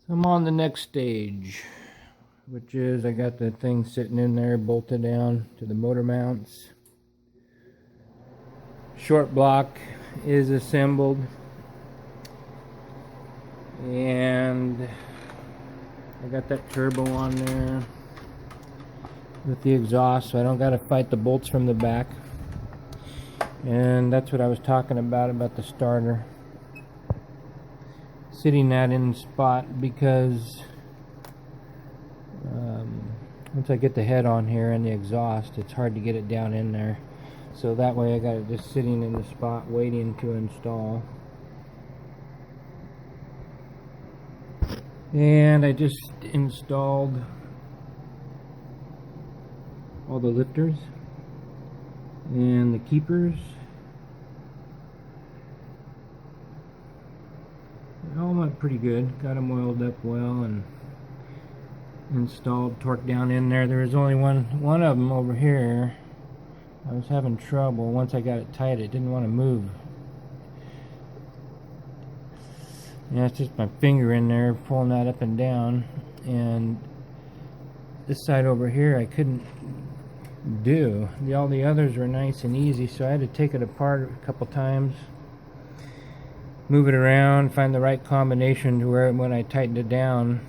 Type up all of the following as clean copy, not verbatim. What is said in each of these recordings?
So I'm on the next stage, which is I got the thing sitting in there bolted down to the motor mounts. Short block is assembled, and I got that turbo on there with the exhaust, so I don't got to fight the bolts from the back. And that's what I was talking about the starter. Sitting that in spot because once I get the head on here and the exhaust, it's hard to get it down in there. So that way I got it just sitting in the spot waiting to install. And I just installed all the lifters and the keepers. It all went pretty good. Got them oiled up well and installed, torque down in there. There was only one of them over here. I was having trouble. Once I got it tight, it didn't want to move. Yeah, it's just my finger in there pulling that up and down, and this side over here I couldn't do. All the others were nice and easy, so I had to take it apart a couple times, move it around, find the right combination to where when I tightened it down,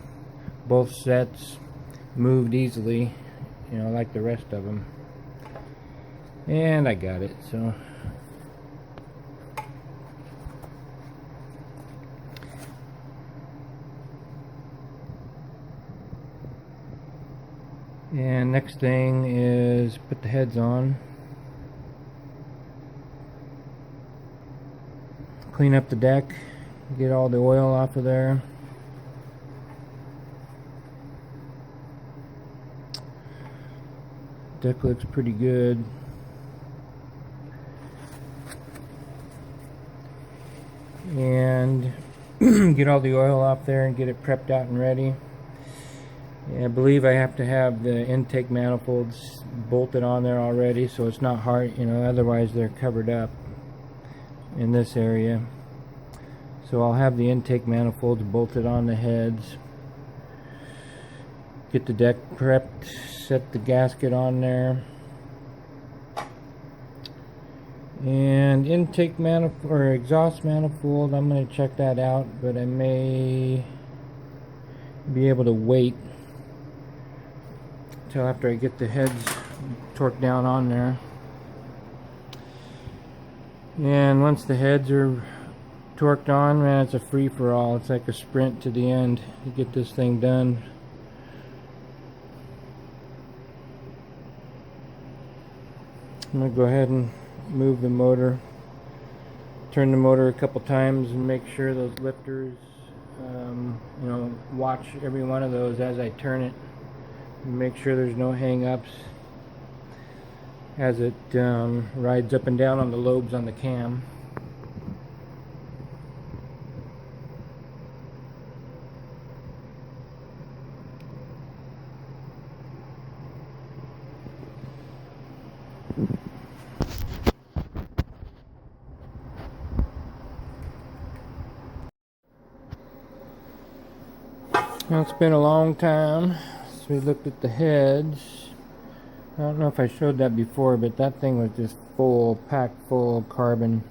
both sets moved easily, you know, like the rest of them. And I got it, so and next thing is put the heads on, clean up the deck, get all the oil off of there. Deck looks pretty good. And get all the oil off there and get it prepped out and ready. I believe I have to have the intake manifolds bolted on there already, so it's not hard, you know, otherwise they're covered up in this area. So I'll have the intake manifolds bolted on the heads. Get the deck prepped, set the gasket on there. And intake manifold or exhaust manifold, I'm going to check that out, but I may be able to wait till after I get the heads torqued down on there. And once the heads are torqued on, man, it's a free-for-all. It's like a sprint to the end to get this thing done. I'm going to go ahead and move the motor, turn the motor a couple times and make sure those lifters, you know, watch every one of those as I turn it and make sure there's no hang-ups as it rides up and down on the lobes on the cam. Now it's been a long time since we looked at the heads. I don't know if I showed that before, but that thing was just full, packed full of carbon.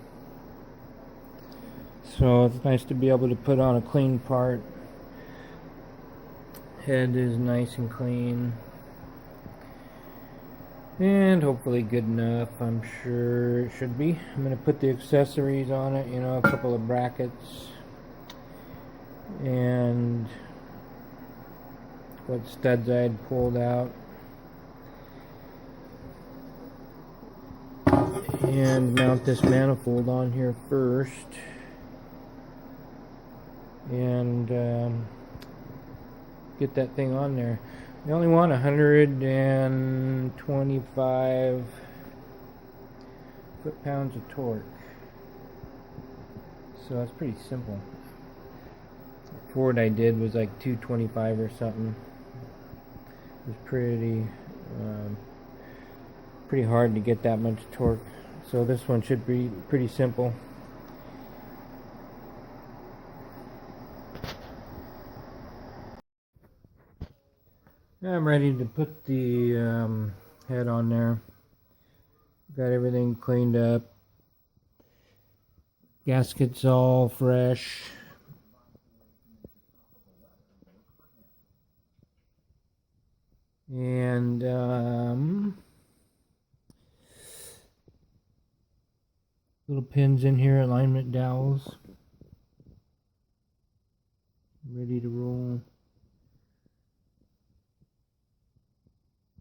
So it's nice to be able to put on a clean part. Head is nice and clean. And hopefully good enough, I'm sure it should be. I'm going to put the accessories on it, you know, a couple of brackets. And what studs I had pulled out, and mount this manifold on here first, and get that thing on there. I only want 125 foot-pounds of torque, so that's pretty simple. The Ford I did was like 225 or something. It was pretty hard to get that much torque, so this one should be pretty simple. I'm ready to put the head on there. Got everything cleaned up. Gasket's all fresh. And little pins in here, alignment dowels. Ready to roll.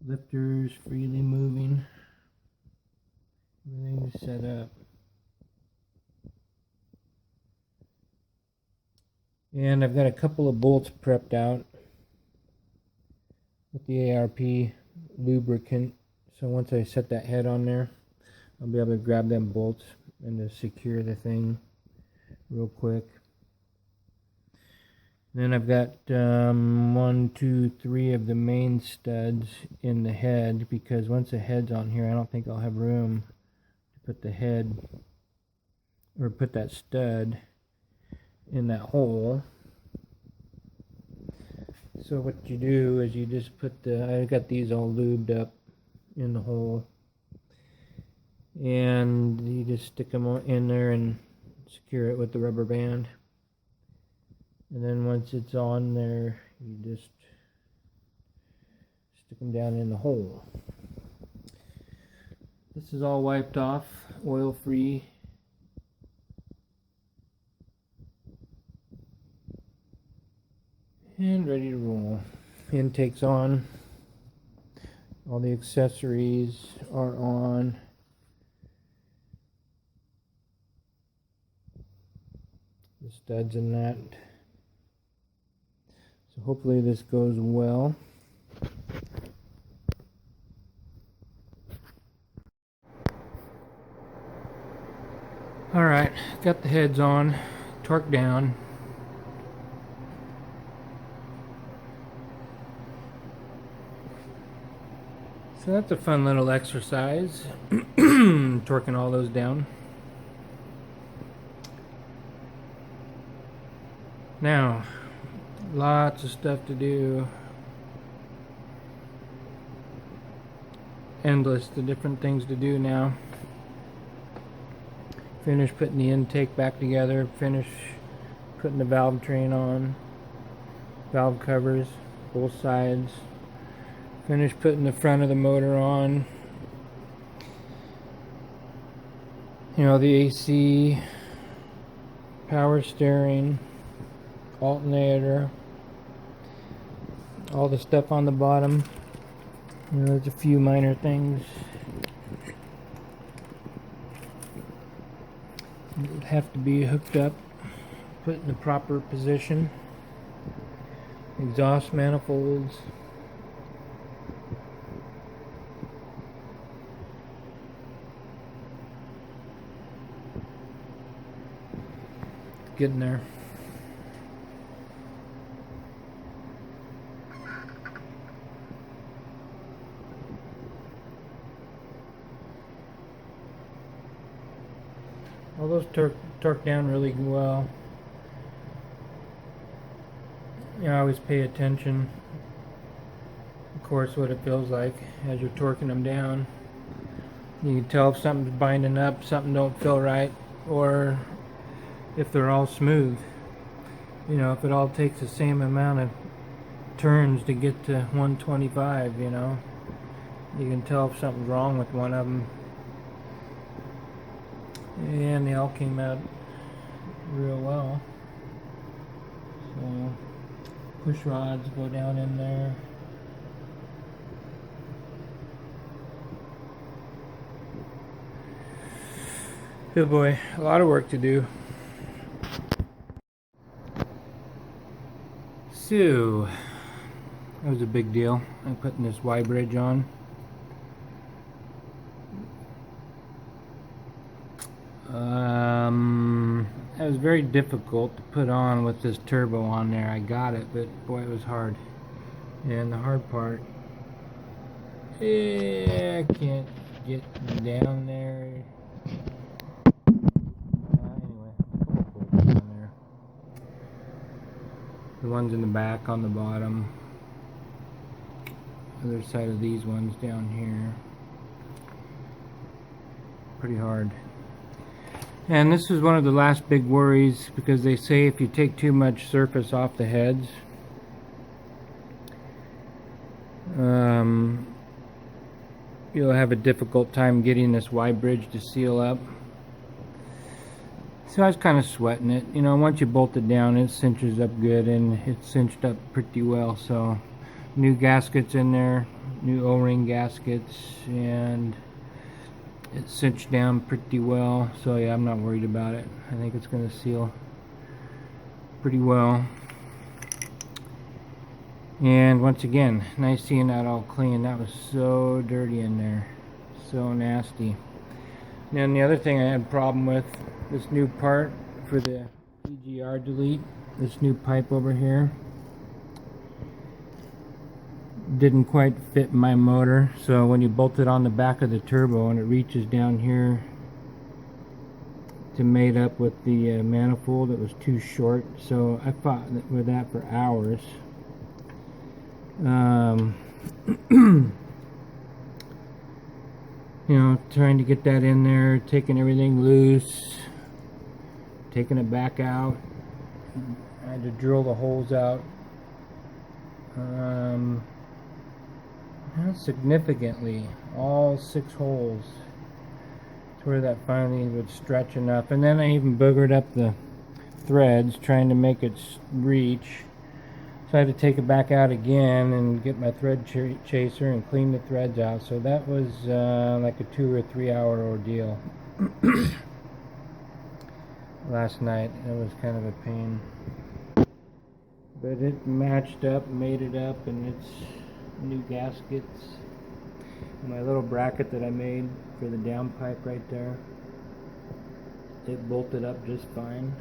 Lifters freely moving. Everything's set up. And I've got a couple of bolts prepped out with the ARP lubricant. So once I set that head on there, I'll be able to grab them bolts and to secure the thing real quick. Then I've got 1, 2, 3 of the main studs in the head, because once the head's on here, I don't think I'll have room to put the head or put that stud in that hole. So what you do is you just put I got these all lubed up in the hole, and you just stick them in there and secure it with the rubber band. And then once it's on there, you just stick them down in the hole. This is all wiped off, oil free. And ready to roll. Intake's on. All the accessories are on. The studs and that. So hopefully this goes well. Alright, got the heads on, torque down. So that's a fun little exercise, torquing all those down. Now, lots of stuff to do. Endless, the different things to do now. Finish putting the intake back together, finish putting the valve train on, valve covers, both sides. Finish putting the front of the motor on. You know, the AC, power steering, alternator, all the stuff on the bottom. You know, there's a few minor things that have to be hooked up, put in the proper position. Exhaust manifolds. Getting there. All those torque down really well. You know, I always pay attention, of course, what it feels like as you're torquing them down. You can tell if something's binding up, something don't feel right, or if they're all smooth. You know, if it all takes the same amount of turns to get to 125, you know, you can tell if something's wrong with one of them. And they all came out real well. So push rods go down in there. Good boy, a lot of work to do. So that was a big deal. I'm putting this Y bridge on. It was very difficult to put on with this turbo on there. I got it, but boy, it was hard. And the hard part, I can't get down there. Anyway, down there. The ones in the back on the bottom. other side of these ones down here. Pretty hard. And this is one of the last big worries, because they say if you take too much surface off the heads, you'll have a difficult time getting this Y bridge to seal up. So I was kind of sweating it. You know, once you bolt it down, it cinches up good, and it's cinched up pretty well. So new gaskets in there, new O-ring gaskets, and it's cinched down pretty well. So yeah, I'm not worried about it. I think it's going to seal pretty well. And once again, nice seeing that all clean. That was so dirty in there, so nasty. And the other thing I had a problem with, this new part for the EGR delete, this new pipe over here, didn't quite fit my motor. So when you bolt it on the back of the turbo and it reaches down here to mate up with the manifold, it was too short. So I fought with that for hours. You know, trying to get that in there, taking everything loose, taking it back out. I had to drill the holes out significantly, all 6 holes, to where that finally would stretch enough. And then I even boogered up the threads trying to make it reach. So I had to take it back out again and get my thread chaser and clean the threads out. So that was like a 2 or 3 hour ordeal last night. It was kind of a pain, but it matched up, made it up, and it's new gaskets. My little bracket that I made for the downpipe right there, it bolted up just fine.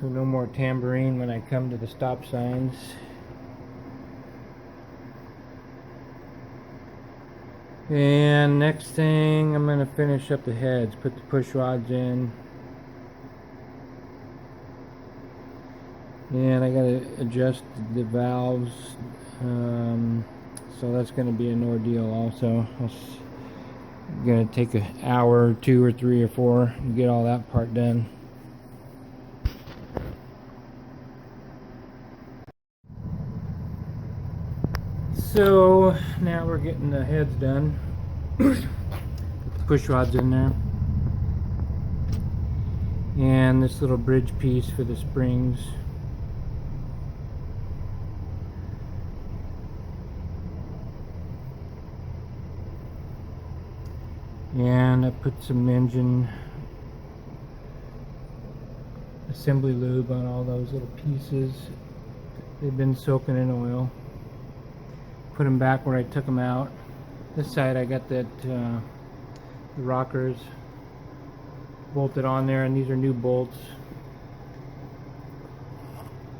So no more tambourine when I come to the stop signs. And next thing, I'm going to finish up the heads, put the push rods in. And I got to adjust the valves. So that's going to be an ordeal also. It's going to take an hour, 2 or 3 or 4 to get all that part done. So now we're getting the heads done. Put the push rods in there, and this little bridge piece for the springs. And I put some engine assembly lube on all those little pieces. They've been soaking in oil. Put them back where I took them out. This side I got that the rockers bolted on there, and these are new bolts.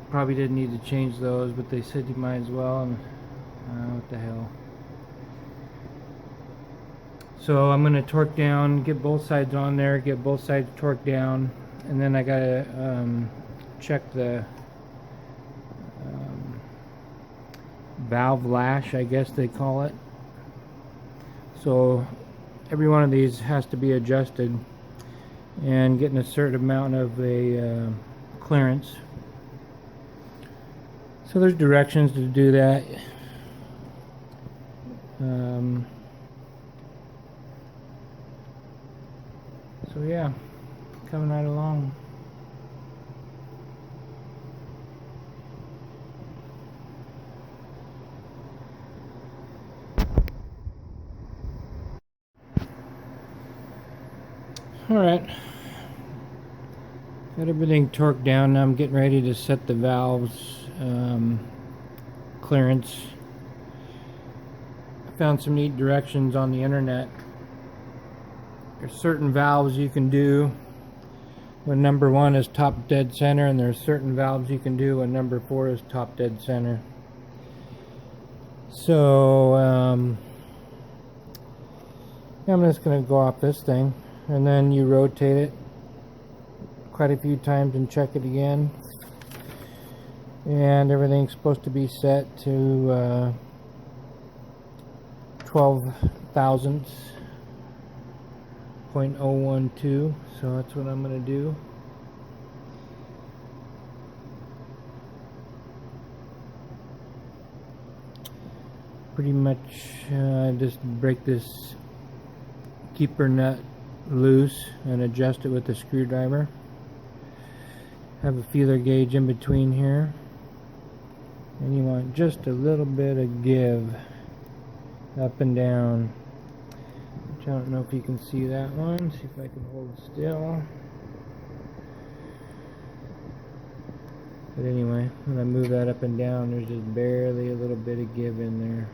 Probably didn't need to change those, but they said you might as well, and what the hell. So I'm going to torque down, get both sides on there, get both sides torqued down, and then I got to check the valve lash, I guess they call it. So every one of these has to be adjusted and getting a certain amount of a clearance. So there's directions to do that. So yeah, coming right along. Alright, got everything torqued down. Now I'm getting ready to set the valves clearance. I found some neat directions on the internet. There's certain valves you can do when number 1 is top dead center, and there's certain valves you can do when number 4 is top dead center. So I'm just going to go off this thing, and then you rotate it quite a few times and check it again, and everything's supposed to be set to 12 thousandths, 0.012, so that's what I'm going to do. Pretty much just break this keeper nut loose and adjust it with a screwdriver. Have a feeler gauge in between here, and you want just a little bit of give up and down. Which I don't know if you can see that one. See if I can hold still. But anyway, when I move that up and down, there's just barely a little bit of give in there.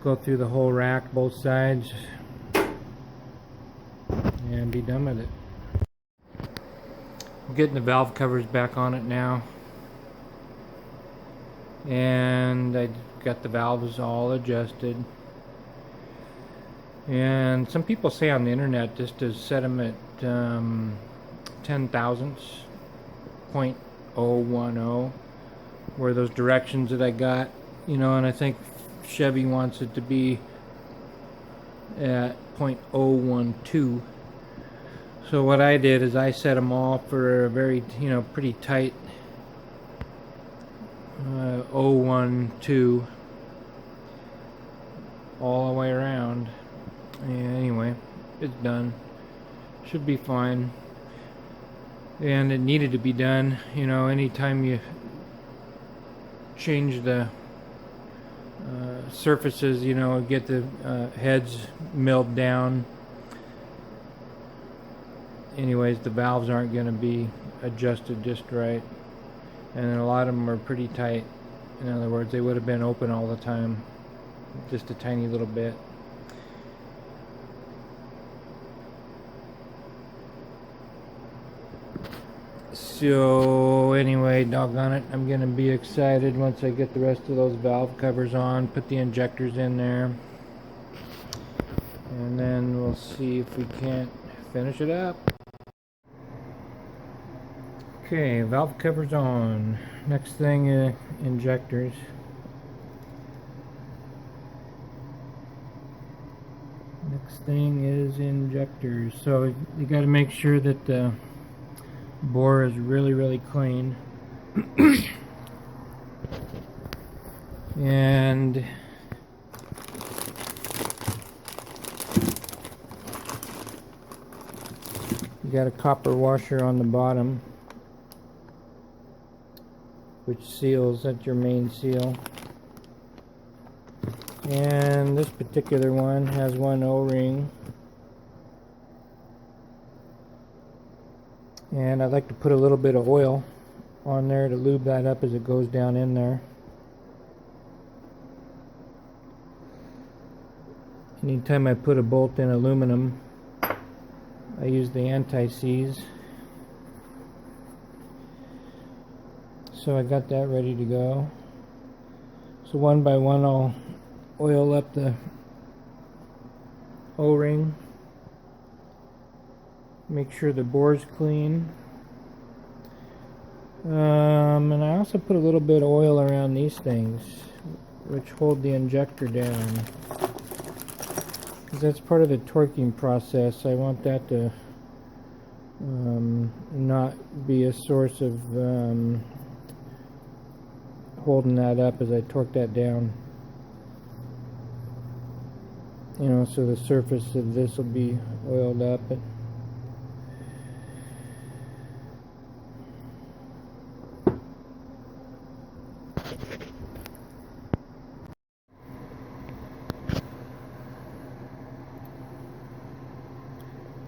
Go through the whole rack, both sides, and be done with it. I'm getting the valve covers back on it now, and I got the valves all adjusted. And some people say on the internet just to set them at 10 thousandths, 0.010, were those directions that I got, you know, and I think Chevy wants it to be at 0.012. So what I did is I set them all for a very, you know, pretty tight 0.012 all the way around. And anyway, it's done. Should be fine. And it needed to be done. You know, anytime you change the surfaces, you know, get the heads milled down. Anyways, the valves aren't going to be adjusted just right, and a lot of them are pretty tight. In other words, they would have been open all the time, just a tiny little bit. So anyway, doggone it, I'm going to be excited once I get the rest of those valve covers on, put the injectors in there, and then we'll see if we can't finish it up. Okay, valve covers on. Next thing, injectors. Next thing is injectors. So you got to make sure that the bore is really clean. And you got a copper washer on the bottom, which seals, that's your main seal. And this particular one has one O-ring, and I like to put a little bit of oil on there to lube that up as it goes down in there. Anytime I put a bolt in aluminum, I use the anti-seize. So I got that ready to go. So one by one I'll oil up the O-ring, make sure the bore's clean, and I also put a little bit of oil around these things, which hold the injector down, because that's part of the torquing process. I want that to not be a source of holding that up as I torque that down. You know, so the surface of this will be oiled up.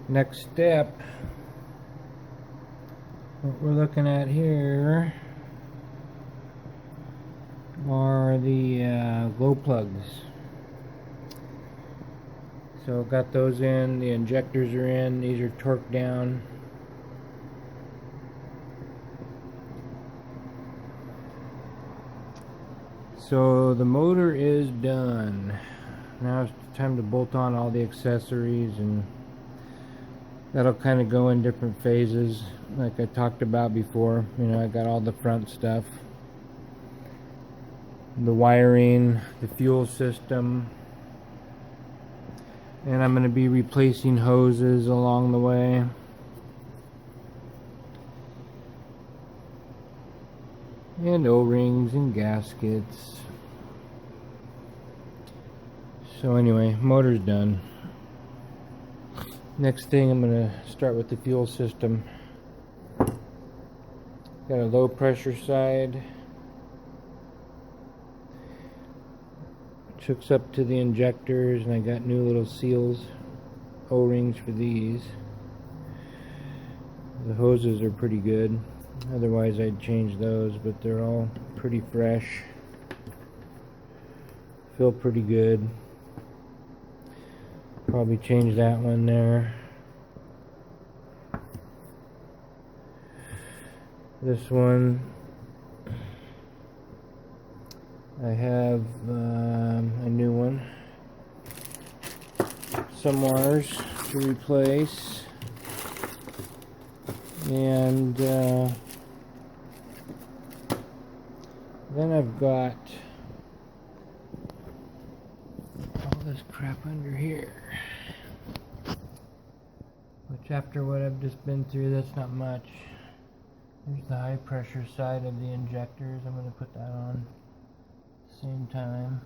Next step, what we're looking at here are the glow plugs. So got those in, the injectors are in, these are torqued down. So the motor is done. Now it's time to bolt on all the accessories, and that'll kind of go in different phases like I talked about before. You know, I got all the front stuff. the wiring, the fuel system, and I'm going to be replacing hoses along the way. And O-rings and gaskets. So anyway, motor's done. Next thing, I'm going to start with the fuel system. Got a low pressure side. Which hooks up to the injectors, and I got new little seals, O-rings for these. The hoses are pretty good. Otherwise I'd change those, but they're all pretty fresh. Feel pretty good. Probably change that one there. This one, I have a new one. Some wires to replace. And then I've got all this crap under here, which after what I've just been through, that's not much. Here's the high pressure side of the injectors. I'm going to put that on at the same time.